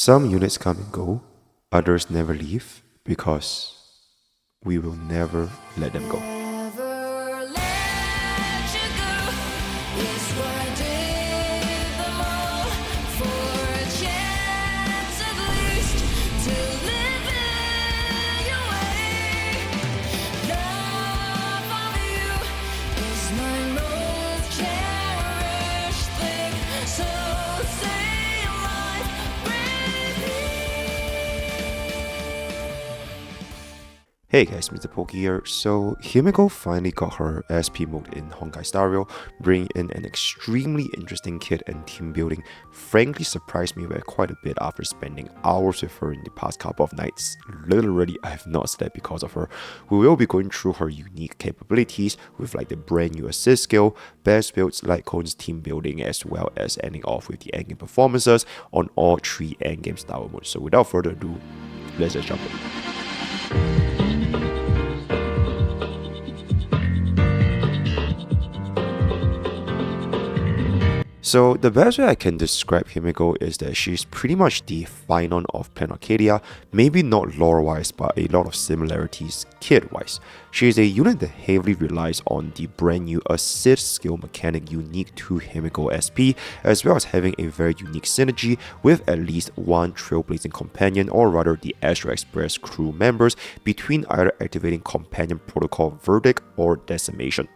Some units come and go, others never leave because we will never let them go. Never let you go. Yes, I did them all for a chance at least to live in your way. Love of you is my most cherished thing. So stay alive, breathe. Hey guys, MrPokke here. So Himeko finally got her SP mode in Honkai Star Rail, bringing in an extremely interesting kit and team building. Frankly surprised me by quite a bit after spending hours with her in the past couple of nights. Literally, I have not slept because of her. We will be going through her unique capabilities with like the brand new assist skill, best builds, light cones, team building, as well as ending off with the endgame performances on all three endgame style modes. So without further ado, let's just jump in. So the best way I can describe Himeko is that she's pretty much the Phainon of Plan Arcadia, maybe not lore-wise, but a lot of similarities kit-wise. She is a unit that heavily relies on the brand new assist skill mechanic unique to Himeko SP, as well as having a very unique synergy with at least one trailblazing companion, or rather the Astro Express crew members, between either activating companion protocol Verdict or Decimation.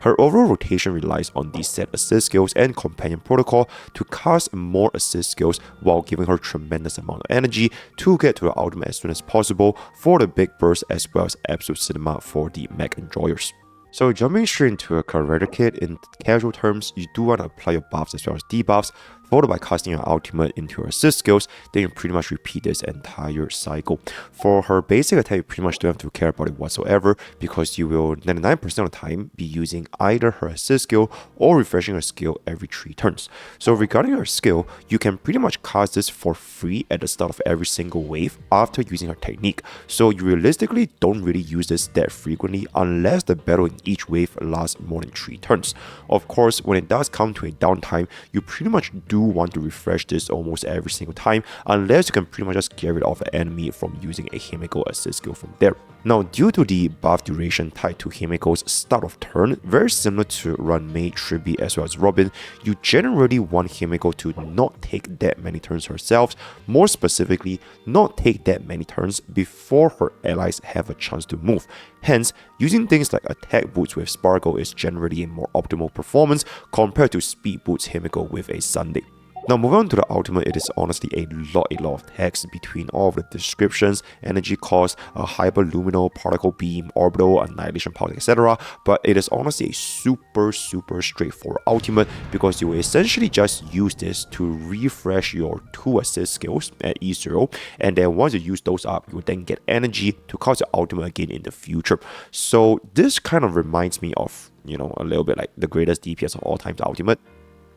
Her overall rotation relies on the set assist skills and companion protocol to cast more assist skills while giving her tremendous amount of energy to get to the ultimate as soon as possible for the big burst, as well as absolute cinema for the mech enjoyers. So jumping straight into a character kit, in casual terms, you do want to apply your buffs as well as debuffs, followed by casting your ultimate into your assist skills, then you pretty much repeat this entire cycle. For her basic attack, you pretty much don't have to care about it whatsoever, because you will 99% of the time be using either her assist skill or refreshing her skill every 3 turns. So regarding her skill, you can pretty much cast this for free at the start of every single wave after using her technique. So you realistically don't really use this that frequently unless the battle in each wave lasts more than 3 turns. Of course, when it does come to a downtime, you pretty much do want to refresh this almost every single time, unless you can pretty much just get rid of an enemy from using a Himeko assist skill from there. Now, due to the buff duration tied to Himeko's start of turn, very similar to Ranmei, Tribi, as well as Robin, you generally want Himeko to not take that many turns herself, more specifically, not take that many turns before her allies have a chance to move. Hence, using things like attack boots with Sparkle is generally a more optimal performance compared to speed boots Himeko with a Sunday. Now moving on to the ultimate, it is honestly a lot of text between all of the descriptions, energy cost, hyperluminal, particle beam, orbital, annihilation power, etc. But it is honestly a super straightforward ultimate, because you will essentially just use this to refresh your 2 assist skills at E0, and then once you use those up, you will then get energy to cast your ultimate again in the future. So this kind of reminds me of, you know, a little bit like the greatest DPS of all time's ultimate.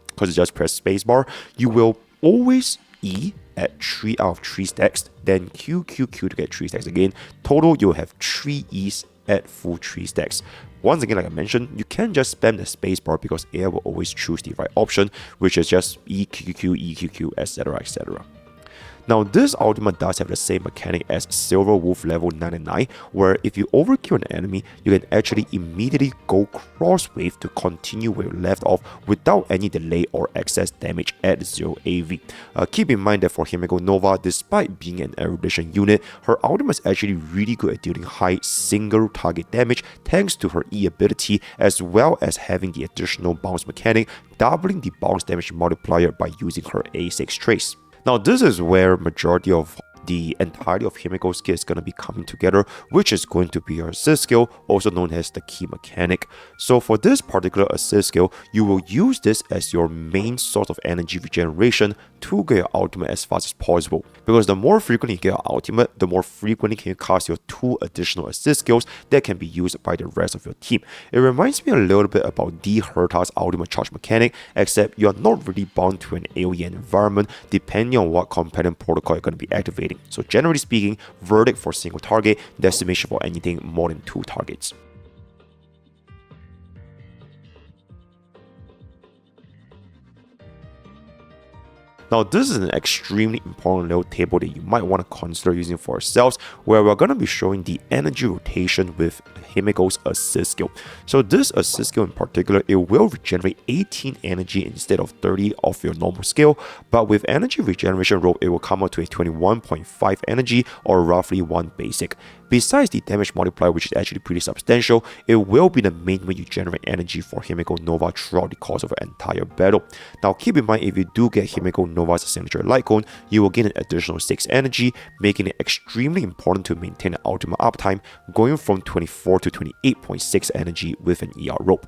Because you just press spacebar, you will always E at 3 out of 3 stacks, then Q to get 3 stacks again. Total, you'll have 3 E's at full 3 stacks. Once again, like I mentioned, you can't just spam the spacebar because AI will always choose the right option, which is just EQQ, etc. Now, this ultimate does have the same mechanic as Silver Wolf level 99, where if you overkill an enemy, you can actually immediately go cross wave to continue where you left off without any delay or excess damage at 0 AV. Keep in mind that for Himeko Nova, despite being an erudition unit, her ultimate is actually really good at dealing high single target damage thanks to her E ability, as well as having the additional bounce mechanic, doubling the bounce damage multiplier by using her A6 trace. Now, this is where majority of the entirety of Himeko's kit is going to be coming together, which is going to be her assist skill, also known as the key mechanic. So for this particular assist skill, you will use this as your main source of energy regeneration to get your ultimate as fast as possible. Because the more frequently you get your ultimate, the more frequently can you cast your 2 additional assist skills that can be used by the rest of your team. It reminds me a little bit about the Herta's ultimate charge mechanic, except you are not really bound to an AoE environment depending on what companion protocol you're going to be activating. So generally speaking, Verdict for single target, Decimation for anything more than 2 targets. Now, this is an extremely important little table that you might want to consider using for yourselves, where we're going to be showing the energy rotation with Himeko's assist skill. So this assist skill in particular, it will regenerate 18 energy instead of 30 of your normal skill, but with energy regeneration roll, it will come out to a 21.5 energy, or roughly 1 basic. Besides the damage multiplier, which is actually pretty substantial, it will be the main way you generate energy for Himeko Nova throughout the course of an entire battle. Now keep in mind, if you do get Himeko Nova's signature light cone, you will gain an additional 6 energy, making it extremely important to maintain an ultimate uptime, going from 24 to 28.6 energy with an ER rope.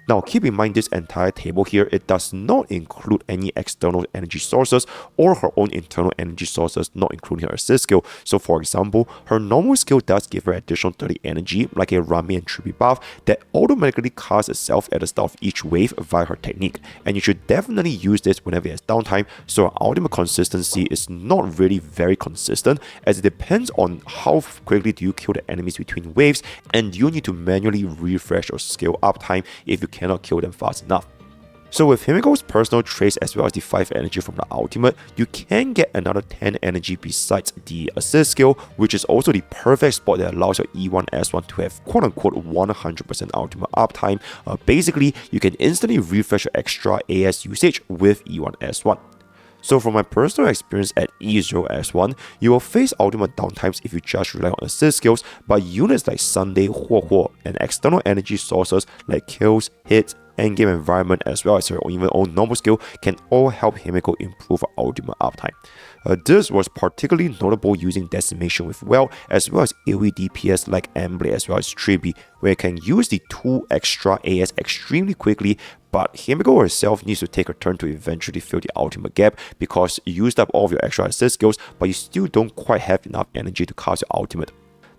Now keep in mind, this entire table here, it does not include any external energy sources or her own internal energy sources, not including her assist skill. So for example, her normal skill does give her additional 30 energy, like a Rami and Trippy buff that automatically casts itself at the start of each wave via her technique, and you should definitely use this whenever it has downtime, so her ultimate consistency is not really very consistent, as it depends on how quickly do you kill the enemies between waves, and you need to manually refresh your skill uptime if you cannot kill them fast enough. So with Himeko's personal traits as well as the 5 energy from the ultimate, you can get another 10 energy besides the assist skill, which is also the perfect spot that allows your E1S1 to have quote-unquote 100% ultimate uptime. Basically, you can instantly refresh your extra AS usage with E1S1. So from my personal experience at E0S1, you will face ultimate downtimes if you just rely on assist skills, but units like Sunday, Huo and external energy sources like kills, hits, endgame environment, as well as her even own normal skill can all help Himeko improve her ultimate uptime. This was particularly notable using decimation with Weld, as well as AoE DPS like Embley as well as Trippy, where you can use the 2 extra AS extremely quickly, but Himeko herself needs to take her turn to eventually fill the ultimate gap, because you used up all of your extra assist skills, but you still don't quite have enough energy to cast your ultimate.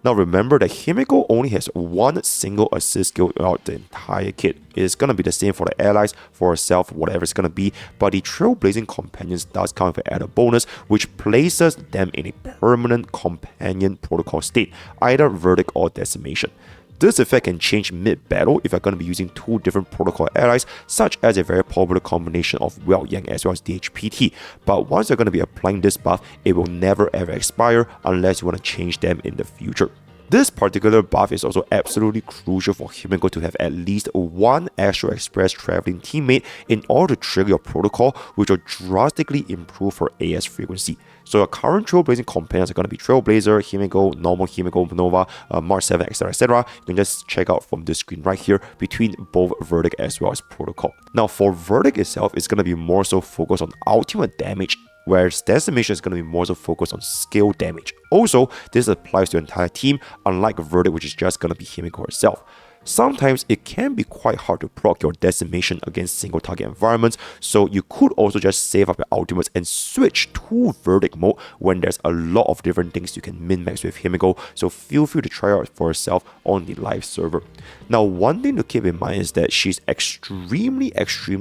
Now remember that Himeko only has one single assist skill throughout the entire kit. It is going to be the same for the allies, for herself, whatever it's going to be, but the Trailblazing Companions does come with an added bonus, which places them in a permanent companion protocol state, either Verdict or Decimation. This effect can change mid-battle if you're going to be using 2 different protocol allies, such as a very popular combination of Weld Yang as well as DHPT, but once you're going to be applying this buff, it will never ever expire unless you want to change them in the future. This particular buff is also absolutely crucial for Himeko to have at least one Astral Express traveling teammate in order to trigger your protocol, which will drastically improve her AS frequency. So your current Trailblazing companions are going to be Trailblazer, Himeko, normal Himeko Nova, March 7, etc, etc. You can just check out from this screen right here between both Verdict as well as Protocol. Now for Verdict itself, it's going to be more so focused on ultimate damage, whereas Decimation is going to be more so focused on skill damage. Also, this applies to the entire team, unlike Verdict, which is just going to be Himeko herself. Sometimes it can be quite hard to proc your Decimation against single target environments, so you could also just save up your ultimates and switch to Verdict mode when there's a lot of different things you can min-max with Himeko, so feel free to try out for yourself on the live server. Now one thing to keep in mind is that she's extremely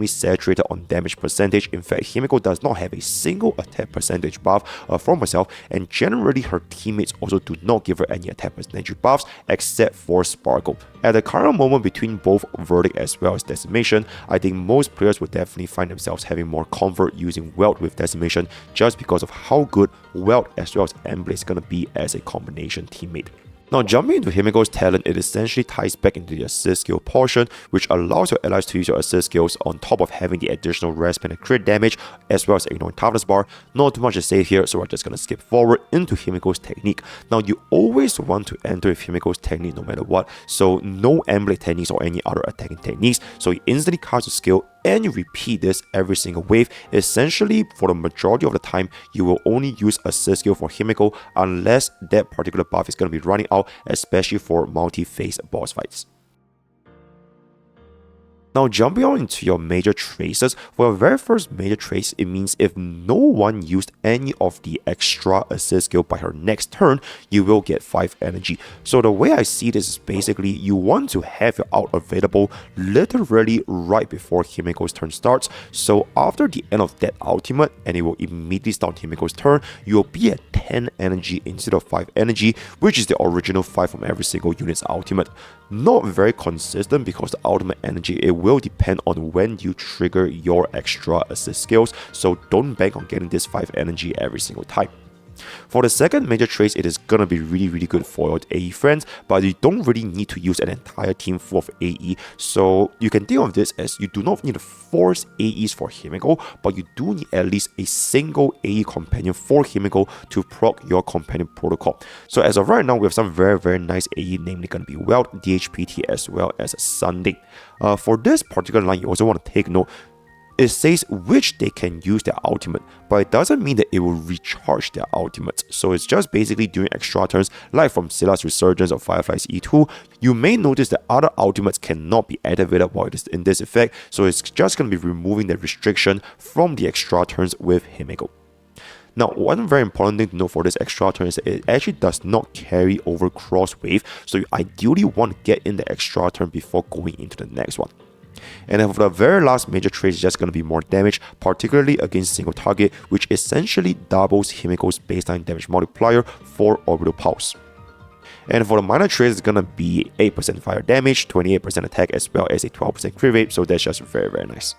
saturated on damage percentage. In fact, Himeko does not have a single attack percentage buff from herself, and generally her teammates also do not give her any attack percentage buffs except for Sparkle. At the current moment between both Verdict as well as Decimation, I think most players would definitely find themselves having more comfort using Weld with Decimation, just because of how good Weld as well as Embley is going to be as a combination teammate. Now jumping into Himeko's talent, it essentially ties back into the assist skill portion, which allows your allies to use your assist skills on top of having the additional resp and crit damage, as well as ignoring toughness bar. Not too much to say here, so we're just going to skip forward into Himeko's technique. Now you always want to enter with Himeko's technique no matter what, so no Embley techniques or any other attacking techniques, so you instantly cast your skill and you repeat this every single wave. Essentially, for the majority of the time, you will only use assist skill for Himeko unless that particular buff is going to be running out, especially for multi-phase boss fights. Now jumping on into your major traces, for your very first major trace, it means if no one used any of the extra assist skill by her next turn, you will get 5 energy. So the way I see this is basically you want to have your ult available literally right before Himeko's turn starts. So after the end of that ultimate, and it will immediately start Himeko's turn, you will be at 10 energy instead of 5 energy, which is the original 5 from every single unit's ultimate. Not very consistent because the ultimate energy, it will depend on when you trigger your extra assist skills, so don't bank on getting this 5 energy every single time. For the second major trait, it is gonna be really good for your AE friends, but you don't really need to use an entire team full of AE, so you can think of this as you do not need to force AEs for Himeko, but you do need at least a single AE companion for Himeko to proc your companion protocol. So as of right now, we have some very nice AE, namely gonna be Weld, DHPT, as well as Sunday. For this particular line, you also want to take note, it says which they can use their ultimate, but it doesn't mean that it will recharge their ultimates. So it's just basically doing extra turns, like from Scylla's Resurgence or Firefly's E2. You may notice that other ultimates cannot be activated while it is in this effect, so it's just going to be removing the restriction from the extra turns with Himeko. Now, one very important thing to note for this extra turn is that it actually does not carry over cross wave, so you ideally want to get in the extra turn before going into the next one. And then for the very last major trait is just going to be more damage, particularly against single target, which essentially doubles Himeko's baseline damage multiplier for Orbital Pulse. And for the minor traits, it's going to be 8% fire damage, 28% attack, as well as a 12% crit rate, so that's just very nice.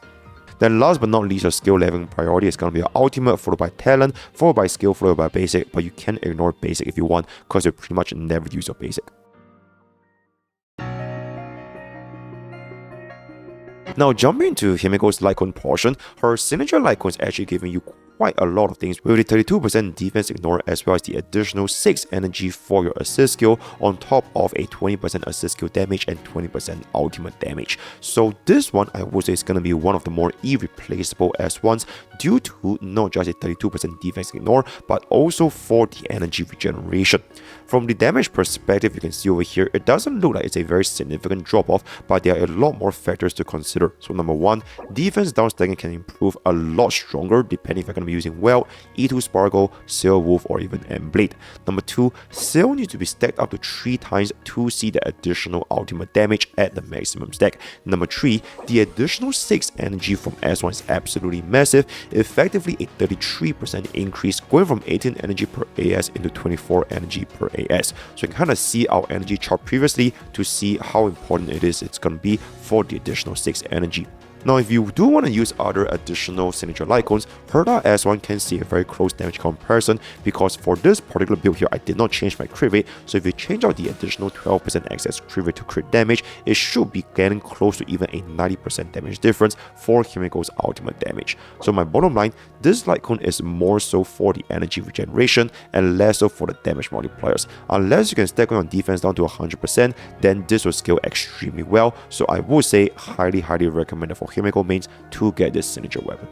Then last but not least, your skill leveling priority is going to be your ultimate, followed by talent, followed by skill, followed by basic, but you can ignore basic if you want, because you pretty much never use your basic. Now jumping into Himeko's Lycon portion, her signature Lycon is actually giving you quite a lot of things, with the 32% defense ignore as well as the additional 6 energy for your assist skill on top of a 20% assist skill damage and 20% ultimate damage. So this one I would say is going to be one of the more irreplaceable S1s due to not just a 32% defense ignore but also for the energy regeneration. From the damage perspective, you can see over here, it doesn't look like it's a very significant drop off, but there are a lot more factors to consider. So number one, defense downstacking can improve a lot stronger depending if you're going to be using Weld, E2 Sparkle, Sail Wolf, or even M-Blade. Number two, Sail needs to be stacked up to 3 times to see the additional ultimate damage at the maximum stack. Number three, the additional 6 energy from S1 is absolutely massive, effectively a 33% increase, going from 18 energy per AS into 24 energy per AS. So you can kind of see our energy chart previously to see how important it's going to be for the additional 6 energy. Now, if you do want to use other additional signature Lycons, Herda S1 can see a very close damage comparison, because for this particular build here, I did not change my crit rate, so if you change out the additional 12% excess crit rate to crit damage, it should be getting close to even a 90% damage difference for Himeko's ultimate damage. So my bottom line, this Lycon is more so for the energy regeneration and less so for the damage multipliers. Unless you can stack on defense down to 100%, then this will scale extremely well, so I would say highly recommended for Himeko mains to get this signature weapon.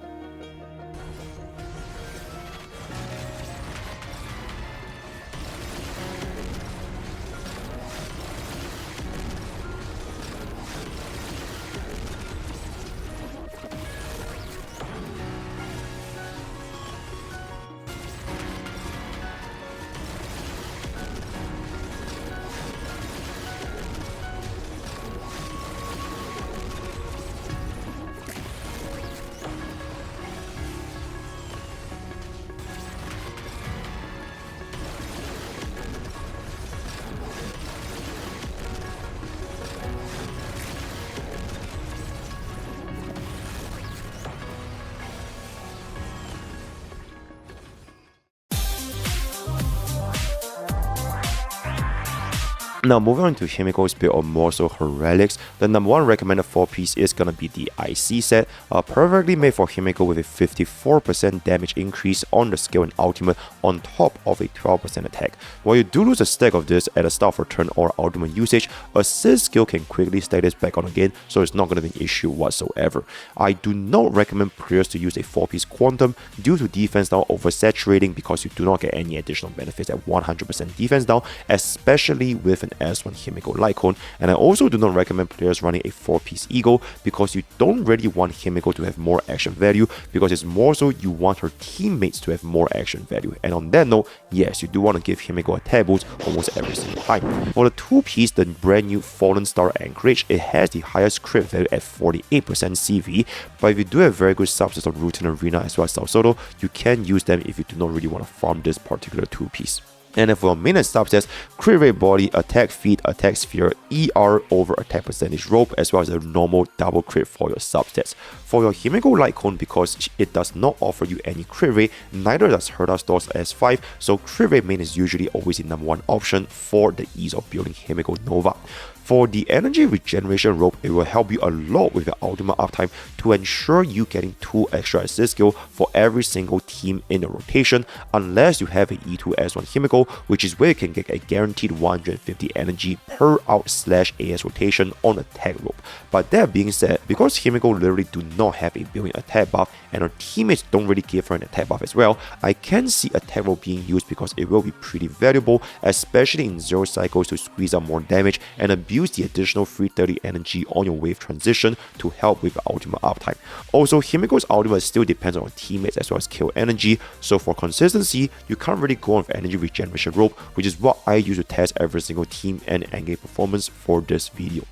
Now moving on to Himeko's build, or more so her relics, the number one recommended 4-piece is gonna be the IC set, perfectly made for Himeko with a 54% damage increase on the skill and ultimate on top of a 12% attack. While you do lose a stack of this at the start of her turn or ultimate usage, assist skill can quickly stack this back on again, so it's not gonna be an issue whatsoever. I do not recommend players to use a 4-piece quantum due to defense down oversaturating, because you do not get any additional benefits at 100% defense down, especially with an S1 Himeko Lycon. And I also do not recommend players running a 4-piece Eagle, because you don't really want Himeko to have more action value, because it's more so you want her teammates to have more action value. And on that note, yes, you do want to give Himeko a tab boost almost every single time. For the 2-piece, the brand new Fallen Star Anchorage, it has the highest crit value at 48% CV, but if you do have very good subsets of Routine Arena as well as South Soto, you can use them if you do not really want to farm this particular 2-piece. And then for your main and substats, crit rate body, attack feat, attack sphere, ER over attack percentage rope, as well as a normal double crit for your substats. For your Himeko Light Cone, because it does not offer you any crit rate, neither does Herda Store's S5, so crit rate main is usually always the number one option for the ease of building Himeko Nova. For the energy regeneration rope, it will help you a lot with your ultimate uptime to ensure you getting 2 extra assist skill for every single team in the rotation, unless you have a E2 S1 Himeko, which is where you can get a guaranteed 150 energy per out/AS rotation on attack rope. But that being said, because Himeko literally do not have a built-in attack buff and her teammates don't really give her an attack buff as well, I can see attack rope being used because it will be pretty valuable, especially in 0 cycles to squeeze out more damage and abuse the additional 330 energy on your wave transition to help with ultimate uptime. Also, Himeko's ultimate still depends on your teammates as well as kill energy, so for consistency, you can't really go on with energy regeneration rope, which is what I use to test every single team and Endgame Performance for this video.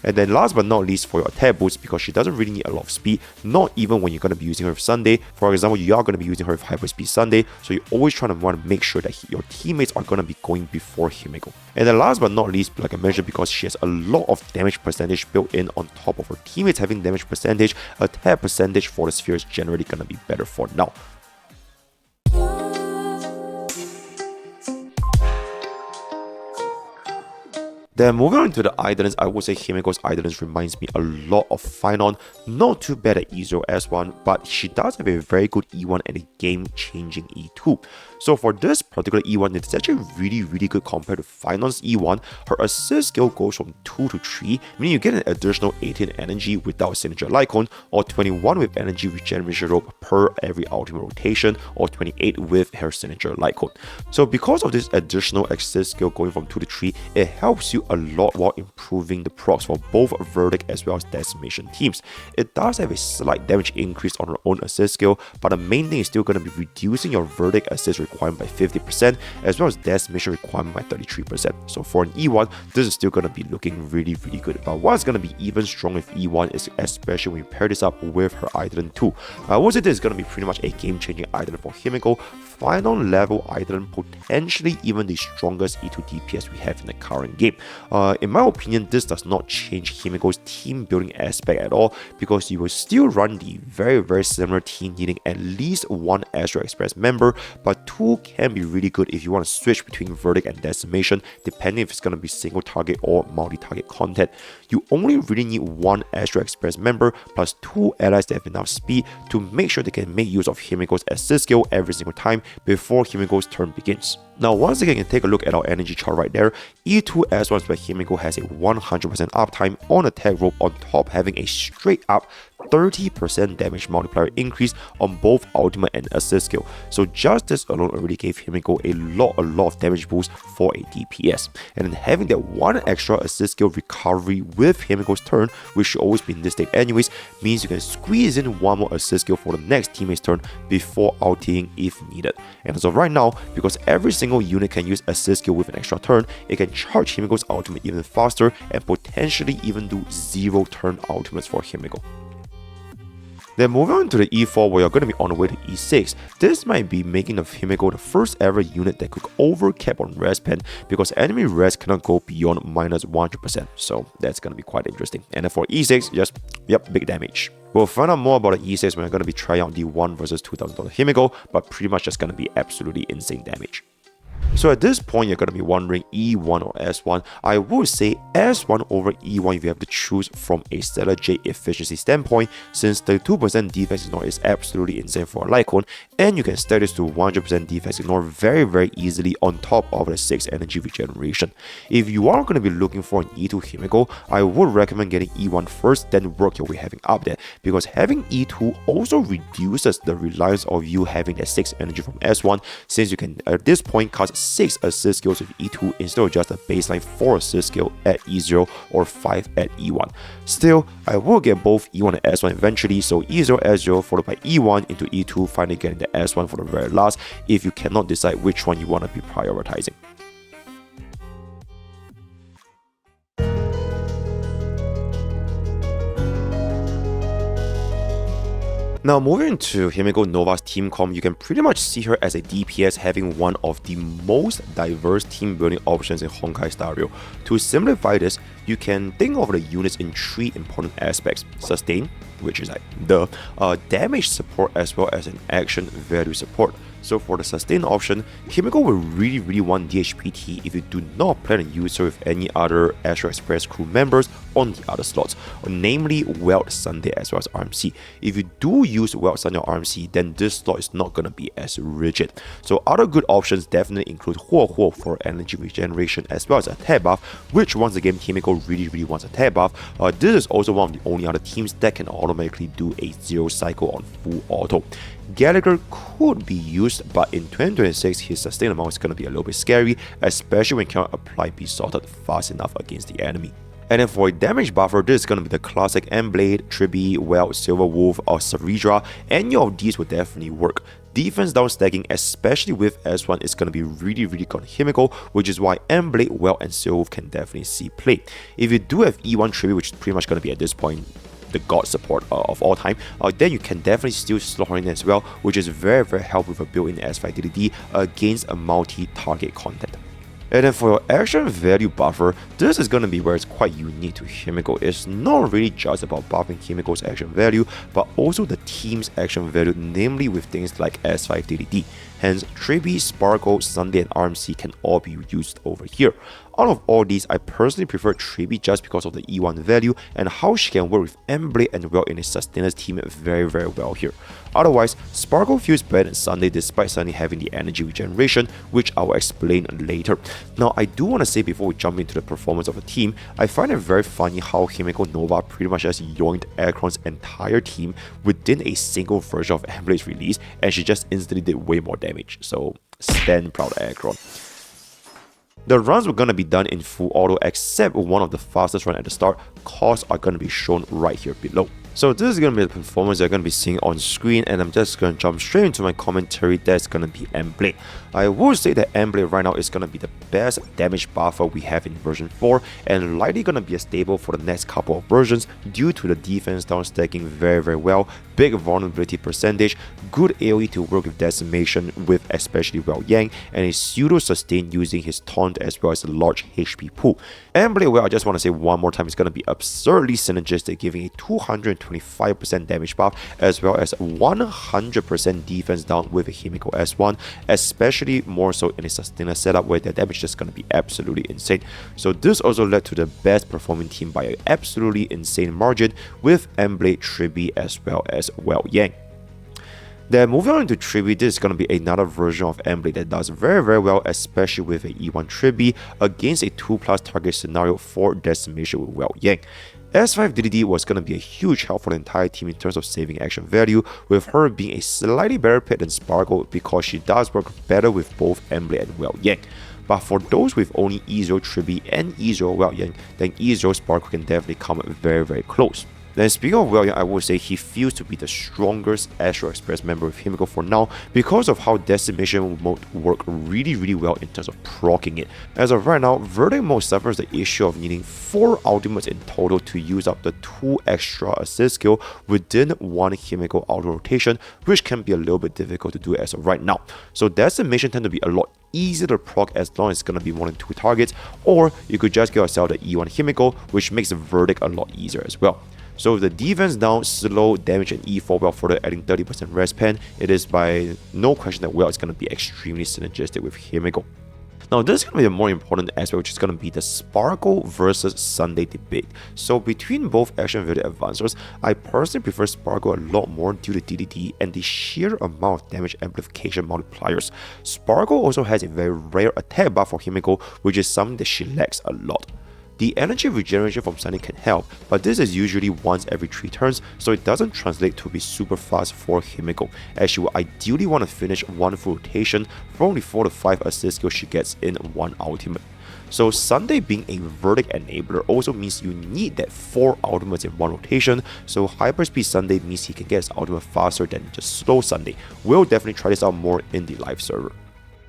And then last but not least, for your attack boost, because she doesn't really need a lot of speed, not even when you're going to be using her with Sunday. For example, you are going to be using her with Hyper Speed Sunday, so you're always trying to want to make sure that your teammates are going to be going before Himeko. And then last but not least, like I mentioned, because she has a lot of damage percentage built in on top of her teammates having damage percentage, attack percentage for the sphere is generally going to be better for now. Then moving on to the Eidolons, I would say Himeko's Eidolons reminds me a lot of Phainon. Not too bad at E0 S1, but she does have a very good E1 and a game-changing E2. So for this particular E1, it's actually really good compared to Phainon's E1. Her assist skill goes from 2 to 3, meaning you get an additional 18 energy without signature Light Cone, or 21 with energy regeneration rope per every ultimate rotation, or 28 with her signature Light Cone. So because of this additional assist skill going from 2 to 3, it helps you a lot while improving the procs for both Verdict as well as Decimation teams. It does have a slight damage increase on her own assist skill, but the main thing is still going to be reducing your Verdict assist requirement by 50% as well as Decimation requirement by 33%. So for an E1, this is still going to be looking really good. But what's going to be even stronger with E1 is especially when you pair this up with her Eidolon 2. I would say this is going to be pretty much a game-changing Eidolon for Himeko. Phainon level Eidolon, potentially even the strongest E2 DPS we have in the current game. In my opinion, this does not change Himeko's team building aspect at all, because you will still run the very similar team needing at least 1 Astro Express member, but 2 can be really good if you want to switch between Verdict and Decimation, depending if it's going to be single target or multi-target content. You only really need 1 Astro Express member plus 2 allies that have enough speed to make sure they can make use of Himeko's assist skill every single time before Himeko's turn begins. Now, once again, you can take a look at our energy chart right there. E2 S1 is where Himeko has a 100% uptime on attack rope, on top having a straight up 30% damage multiplier increase on both ultimate and assist skill. So just this alone already gave Himeko a lot of damage boost for a DPS. And then having that 1 extra assist skill recovery with Himeko's turn, which should always be in this state anyways, means you can squeeze in 1 more assist skill for the next teammate's turn before ulting if needed. And as of right now, because every single unit can use assist skill with an extra turn, it can charge Himeko's ultimate even faster and potentially even do 0 turn ultimates for Himeko. Then moving on to the E4, where you're going to be on the way to E6. This might be making of Himeko the first ever unit that could overcap on rest pen, because enemy rest cannot go beyond minus 100%, so that's going to be quite interesting. And then for E6, just, big damage. We'll find out more about the E6 when we're going to be trying out the 1 versus $2,000 Himeko, but pretty much just going to be absolutely insane damage. So at this point, you're going to be wondering E1 or S1. I would say S1 over E1 if you have to choose from a Stellar J efficiency standpoint, since the 2% defense ignore is absolutely insane for a Light Cone, and you can stack this to 100% defense ignore very easily on top of the 6 energy regeneration. If you are going to be looking for an E2 Himeko, I would recommend getting E1 first, then work your way having up there, because having E2 also reduces the reliance of you having that 6 energy from S1, since you can at this point cast 6 assist skills with E2 instead of just a baseline 4 assist skill at E0 or 5 at E1. Still, I will get both E1 and S1 eventually, so E0, S0 followed by E1 into E2, finally getting the S1 for the very last if you cannot decide which one you want to be prioritizing. Now moving to Himeko Nova's team comp, you can pretty much see her as a DPS having one of the most diverse team building options in Honkai Star Rail. To simplify this, you can think of the units in 3 important aspects: sustain, which is like the damage support, as well as an action value support. So for the sustain option, Himeko will really want DHPT if you do not plan to use her with any other Astro Express crew members on the other slots, namely Weld Sunday as well as RMC. If you do use Weld Sunday or RMC, then this slot is not going to be as rigid. So other good options definitely include Huo for energy regeneration as well as attack buff, which once again Himeko really wants attack buff. This is also one of the only other teams that can automatically do a 0 cycle on full auto. Gallagher could be used, but in 2026 his sustain amount is going to be a little bit scary, especially when you cannot apply Be Salted fast enough against the enemy. And then for a damage buffer, this is going to be the classic Endblade, Tribi, Weld, Silver Wolf, or Saridra. Any of these will definitely work. Defense down stacking, especially with S1, is going to be really good on Himeko, which is why Endblade, Weld, and Silver Wolf can definitely see play. If you do have E1 Tribi, which is pretty much going to be at this point the god support of all time, then you can definitely still slot her in as well, which is very helpful with a built-in S5 DDD against a multi-target content. And then for your action value buffer, this is going to be where it's quite unique to Himeko. It's not really just about buffing Himeko's action value, but also the team's action value, namely with things like S5 DDD. Hence, Tribi, Sparkle, Sunday, and RMC can all be used over here. Out of all these, I personally prefer Tribi just because of the E1 value and how she can work with Endblade and Weld in a sustainers team very well here. Otherwise, Sparkle feels better than Sunday despite Sunday having the energy regeneration, which I will explain later. Now, I do want to say before we jump into the performance of the team, I find it very funny how Himeko Nova pretty much just yoinked Aircron's entire team within a single version of Endblade's release, and she just instantly did way more damage. So, stand proud Aircron. The runs were going to be done in full auto except one of the fastest runs at the start. Costs are going to be shown right here below. So this is going to be the performance you're going to be seeing on screen, and I'm just going to jump straight into my commentary. That's going to be Endblade. I would say that Endblade right now is going to be the best damage buffer we have in version 4 and likely going to be a staple for the next couple of versions due to the defense down stacking very well, big vulnerability percentage, good AoE to work with decimation with especially Weld Yang, and a pseudo sustain using his taunt as well as a large HP pool. Endblade, well, I just want to say one more time, it's going to be absurdly synergistic, giving a 225% damage buff as well as 100% defense down with a Himeko S1, especially more so in a sustainer setup where the damage is going to be absolutely insane. So this also led to the best performing team by an absolutely insane margin with Endblade, Tribi as well as Weld Yang. Then moving on to Tribi, this is going to be another version of Endblade that does very well, especially with a E1 Tribi against a 2+ target scenario for decimation with Weld Yang. S5 DDD was going to be a huge help for the entire team in terms of saving action value, with her being a slightly better pick than Sparkle because she does work better with both Endblade and Weld Yang. But for those with only E0 Tribi and E0 Weld Yang, then E0 Sparkle can definitely come very close. Then speaking of Weld Yang, I would say he feels to be the strongest Astro Express member with Himeko for now because of how Decimation mode work really well in terms of proccing it. As of right now, Verdict mode suffers the issue of needing 4 ultimates in total to use up the 2 extra assist skill within one Himeko auto rotation, which can be a little bit difficult to do as of right now. So Decimation tend to be a lot easier to proc as long as it's going to be more than 2 targets, or you could just get yourself the E1 Himeko, which makes the Verdict a lot easier as well. So with the defense down, slow, damage, and E4 while further adding 30% rest pen, it is by no question that Weld is going to be extremely synergistic with Himeko. Now this is going to be the more important aspect, which is going to be the Sparkle versus Sunday debate. So between both action value advancers, I personally prefer Sparkle a lot more due to DDD and the sheer amount of damage amplification multipliers. Sparkle also has a very rare attack buff for Himeko, which is something that she lacks a lot. The energy regeneration from Sunday can help, but this is usually once every 3 turns, so it doesn't translate to be super fast for Himeko, as she will ideally want to finish one full rotation from the 4 to 5 assist skill she gets in one ultimate. So Sunday being a Verdict enabler also means you need that 4 ultimates in one rotation, so Hyperspeed Sunday means he can get his ultimate faster than just slow Sunday. We'll definitely try this out more in the live server.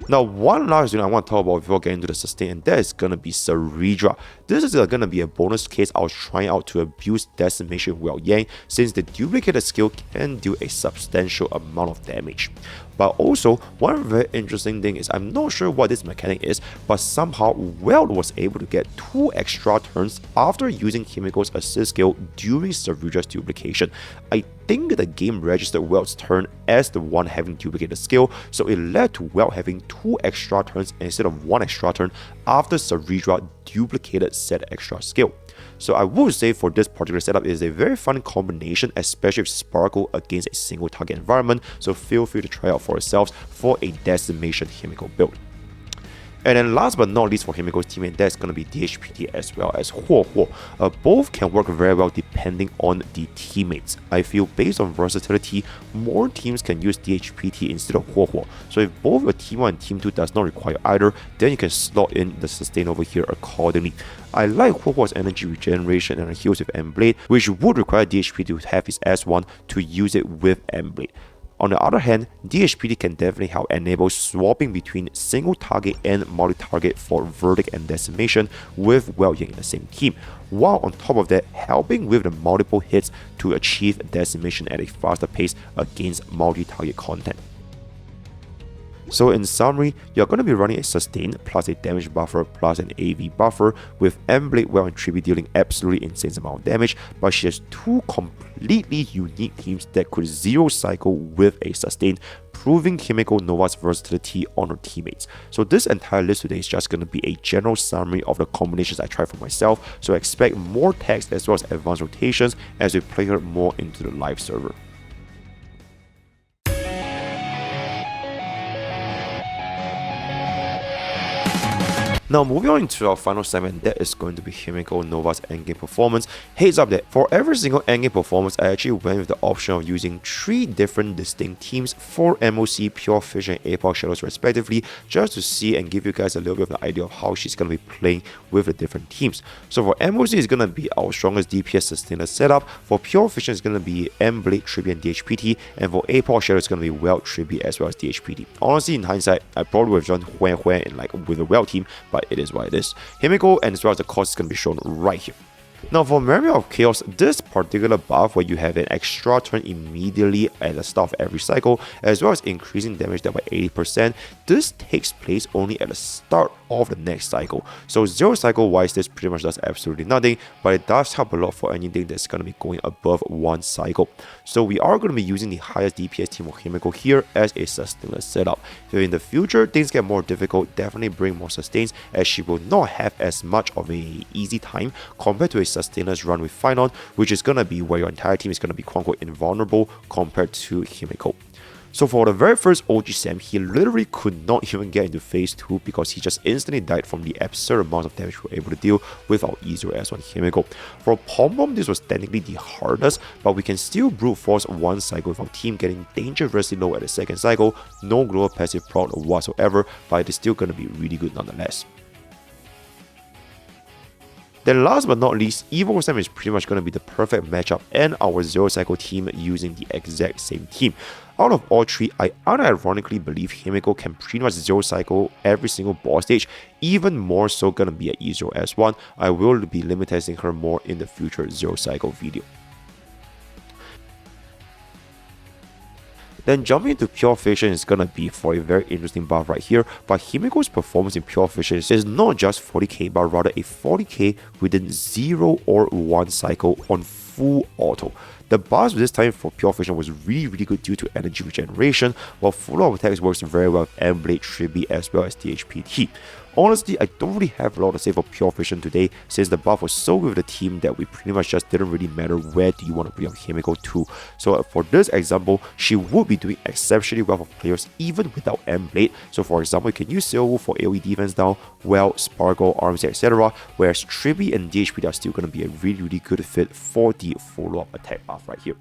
Now, one last unit I want to talk about before getting to the sustain, and that is going to be Saridra. This is going to be a bonus case I was trying out to abuse Decimation Well Yang, since the duplicated skill can do a substantial amount of damage. But also, one very interesting thing is I'm not sure what this mechanic is, but somehow Weld was able to get 2 extra turns after using Himeko's assist skill during Saridra's duplication. I think the game registered Weld's turn as the one having duplicated skill, so it led to Weld having 2 extra turns instead of 1 extra turn after Saridra duplicated said extra skill. So I would say for this particular setup, it is a very fun combination, especially with Sparkle against a single target environment, so feel free to try out for yourselves for a Decimation Himeko build. And then last but not least for Himeko's teammate, that's going to be DHPT as well as Huo Huo. Both can work very well depending on the teammates. I feel based on versatility, more teams can use DHPT instead of Huo Huo. So if both your Team 1 and Team 2 does not require either, then you can slot in the sustain over here accordingly. I like Huo Huo's energy regeneration and heals with Endblade, which would require DHPT to have his S1 to use it with Endblade. On the other hand, DHPT can definitely help enable swapping between single target and multi-target for Verdict and Decimation with Well Yang in the same team, while on top of that, helping with the multiple hits to achieve Decimation at a faster pace against multi-target content. So in summary, you're going to be running a sustain plus a damage buffer plus an AV buffer with Endblade Well and Tribi dealing absolutely insane amount of damage, but she has 2 completely unique teams that could zero cycle with a sustain, proving Himeko Nova's versatility on her teammates. So this entire list today is just going to be a general summary of the combinations I tried for myself, so expect more text as well as advanced rotations as we play her more into the live server. Now moving on into our final segment, that is going to be Himeko Nova's Endgame Performance. Heads up that for every single Endgame Performance, I actually went with the option of using 3 different distinct teams for MOC, Pure Fish and Epoch Shadows respectively, just to see and give you guys a little bit of an idea of how she's going to be playing with the different teams. So for MOC, it's going to be our strongest DPS sustainer setup. For Pure Fish, it's going to be Endblade, Tribi and DHPT, and for Epoch Shadows, it's going to be Weld, Tribi as well as DHPT. Honestly, in hindsight, I probably would have done Hue in like with a Weld team, but it is what it is. Himeko and as well as the cost is going to be shown right here. Now for Memory of Chaos, this particular buff where you have an extra turn immediately at the start of every cycle, as well as increasing damage there by 80%, this takes place only at the start of the next cycle. So 0 cycle wise, this pretty much does absolutely nothing, but it does help a lot for anything that's going to be going above 1 cycle. So we are going to be using the highest DPS team of Himeko here as a sustainer setup. So in the future, things get more difficult, definitely bring more sustains, as she will not have as much of a easy time compared to a sustainers run with Phainon, which is going to be where your entire team is going to be quote-unquote invulnerable compared to Himeko. So for the very first OG Sam, he literally could not even get into phase 2 because he just instantly died from the absurd amount of damage we were able to deal with our E0 S1 Himeko. For Pom Pom, this was technically the hardest, but we can still brute force 1 cycle with our team getting dangerously low at the 2nd cycle, no global passive prod whatsoever, but it is still going to be really good nonetheless. Then last but not least, Evo Sam is pretty much going to be the perfect matchup and our 0 cycle team using the exact same team. Out of all 3, I unironically believe Himeko can pretty much 0 cycle every single boss stage, even more so gonna be at E0 S1. I will be limit testing her more in the future 0 cycle video. Then jumping into Pure Fission is gonna be for a very interesting buff right here, but Himeko's performance in Pure Fission is not just 40k but rather a 40k within 0 or 1 cycle on full auto. The buff this time for Pure Fission was really good due to energy regeneration, while full auto attacks works very well with Endblade, Tribi as well as DHPT. Honestly, I don't really have a lot to say for Pure Fission today, since the buff was so good with the team that we pretty much just didn't really matter where do you want to bring up Himeko to. So for this example, she would be doing exceptionally well for players even without Endblade. So for example, you can use Silver for AoE defense down, Well, Sparkle, Arms, etc. Whereas Tribi and DHPT are still going to be a really good fit for the follow-up attack buff right here.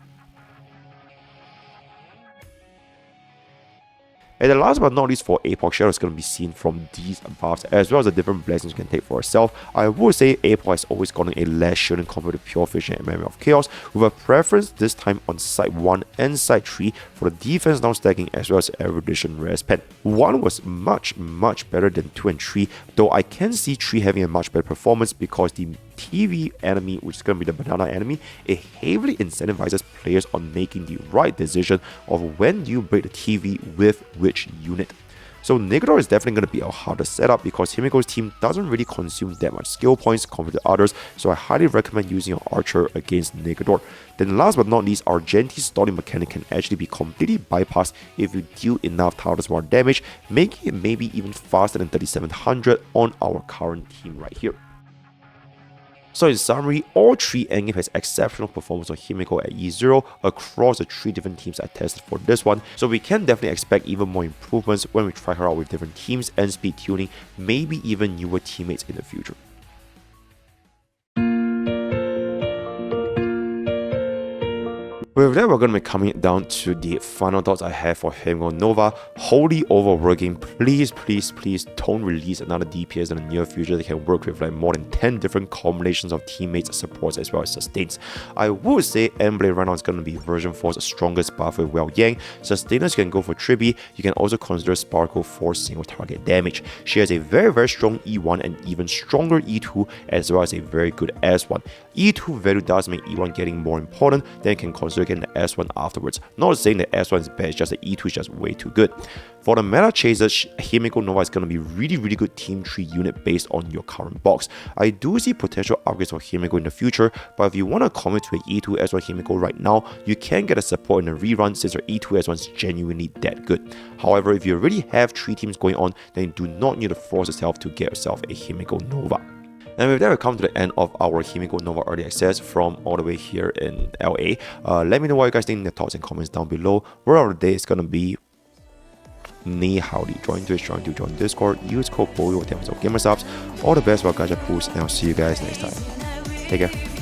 And then last but not least, for MrPokke, Shadow is going to be seen from these buffs, as well as the different blessings you can take for herself. I would say MrPokke has always gotten a less shielding compared to Pure Vision and Memory of Chaos, with a preference this time on side 1 and side 3 for the defense down stacking, as well as erudition res pen. 1 was much better than 2 and 3, though I can see 3 having a much better performance because the TV enemy, which is going to be the banana enemy, it heavily incentivizes players on making the right decision of when you break the TV with which unit. So Negador is definitely going to be a harder setup because Himeko's team doesn't really consume that much skill points compared to others, so I highly recommend using an archer against Negador. Then last but not least, our Genti's stalling mechanic can actually be completely bypassed if you deal enough Tardis War damage, making it maybe even faster than 3700 on our current team right here. So in summary, all 3 endgame has exceptional performance on Himeko at E0 across the 3 different teams I tested for this one, so we can definitely expect even more improvements when we try her out with different teams and speed tuning, maybe even newer teammates in the future. With that, we're going to be coming down to the final thoughts I have for Himeko Nova. Wholly overworking. Please don't release another DPS in the near future that can work with like more than 10 different combinations of teammates, supports, as well as sustains. I would say Endblade right now is going to be version 4's strongest buff with Well Yang. Sustainers can go for Tribi. You can also consider Sparkle for single target damage. She has a very strong E1 and even stronger E2, as well as a very good S1. E2 value does make E1 getting more important, then you can consider getting the S1 afterwards. Not saying that S1 is bad, it's just that E2 is just way too good. For the meta chasers, Himeko Nova is going to be really good team tree unit based on your current box. I do see potential upgrades for Himeko in the future, but if you want to commit to an E2 S1 Himeko right now, you can get a support in a rerun since your E2 S1 is genuinely that good. However, if you already have 3 teams going on, then you do not need to force yourself to get yourself a Himeko Nova. And with that, we come to the end of our Himeko Nova Early Access from all the way here in LA. Let me know what you guys think in the thoughts and comments down below. Word of the day is going to be Ni Howdy. Join Twitch, join Discord, use code BOYO with 10% gamer subs. All the best for Gacha Pools, and I'll see you guys next time. Take care.